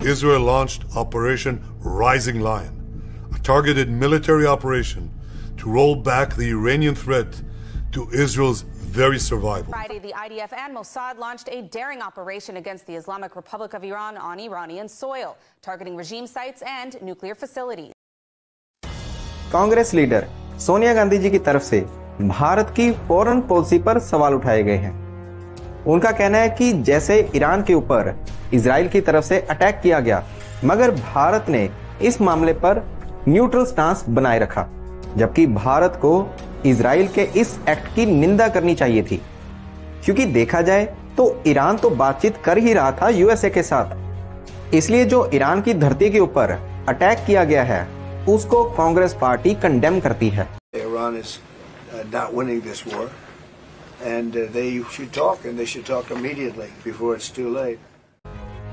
Israel launched Operation Rising Lion, a targeted military operation to roll back the Iranian threat to Israel's very survival. Friday, the IDF and Mossad launched a daring operation against the Islamic Republic of Iran on Iranian soil, targeting regime sites and nuclear facilities. Congress leader Sonia Gandhi ji की तरफ से भारत की foreign policy पर सवाल उठाए गए हैं। उनका कहना है कि जैसे ईरान के ऊपर इजराइल की तरफ से अटैक किया गया, मगर भारत ने इस मामले पर न्यूट्रल स्टांस बनाए रखा, जबकि भारत को इजराइल के इस एक्ट की निंदा करनी चाहिए थी। क्योंकि देखा जाए तो ईरान तो बातचीत कर ही रहा था यूएसए के साथ, इसलिए जो ईरान की धरती के ऊपर अटैक किया गया है उसको कांग्रेस पार्टी कंडेम करती है। Iran is not winning this war, and they should talk, and they should talk immediately before it's too late.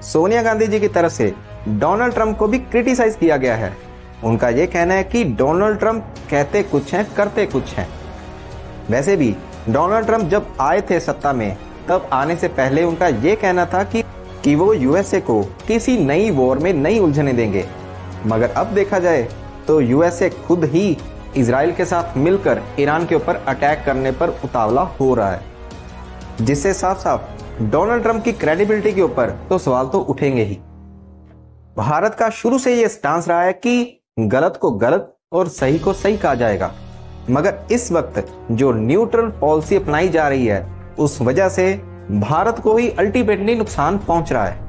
Sonia Gandhi ji की तरफ से डोनाल्ड ट्रंप को भी क्रिटिसाइज किया गया है। उनका यह कहना है कि डोनाल्ड ट्रंप कहते कुछ हैं, करते कुछ हैं। वैसे भी डोनाल्ड ट्रंप जब आए थे सत्ता में, तब आने से पहले उनका यह कहना था कि वो यूएसए को किसी नई वॉर में नहीं उलझने देंगे, मगर अब देखा जाए तो यूएसए खुद ही इजराइल के साथ मिलकर ईरान के ऊपर अटैक करने पर उतावला हो रहा है, जिससे साफ साफ डोनाल्ड ट्रंप की क्रेडिबिलिटी के ऊपर तो सवाल तो उठेंगे ही। भारत का शुरू से यह स्टांस रहा है कि गलत को गलत और सही को सही कहा जाएगा, मगर इस वक्त जो न्यूट्रल पॉलिसी अपनाई जा रही है उस वजह से भारत को ही अल्टीमेटली नुकसान पहुंच रहा है।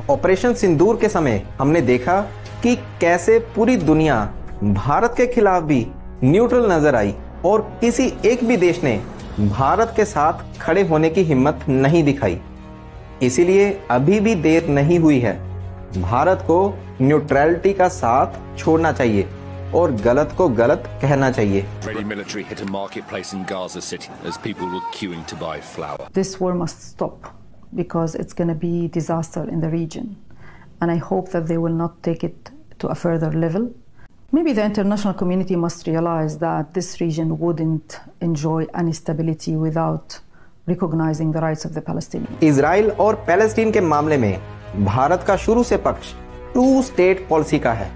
ऑपरेशन सिंदूर के समय हमने देखा कि कैसे पूरी दुनिया भारत के खिलाफ भी न्यूट्रल नजर आई और किसी एक भी देश ने भारत के साथ खड़े होने की हिम्मत नहीं दिखाई। इसीलिए अभी भी देर नहीं हुई है, भारत को न्यूट्रलिटी का साथ छोड़ना चाहिए और गलत को गलत कहना चाहिए। Israeli military hit a marketplace in Gaza City as people were queuing to buy flour. This war must stop because it's going to be disaster in the region, and I hope that they will not take it to a further level. Maybe the international community must realize that this region wouldn't enjoy any stability without recognizing the rights of the Palestinians. Israel और Palestine के मामले में भारत का शुरू से पक्ष to state policy का है,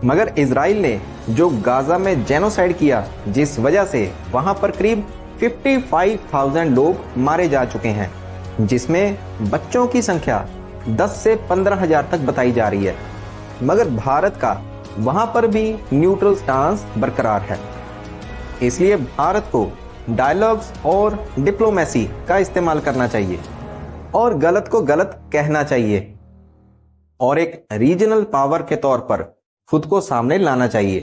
मगर इजराइल ने जो गाजा में जेनोसाइड किया, जिस वजह से वहां पर करीब 55,000 लोग मारे जा चुके हैं, जिसमें बच्चों की संख्या 10 से 15,000 तक बताई जा रही है, मगर भारत का वहां पर भी न्यूट्रल स्टांस बरकरार है। इसलिए भारत को डायलॉग्स और डिप्लोमेसी का इस्तेमाल करना चाहिए और गलत को गलत कहना चाहिए और एक रीजनल पावर के तौर पर खुद को सामने लाना चाहिए।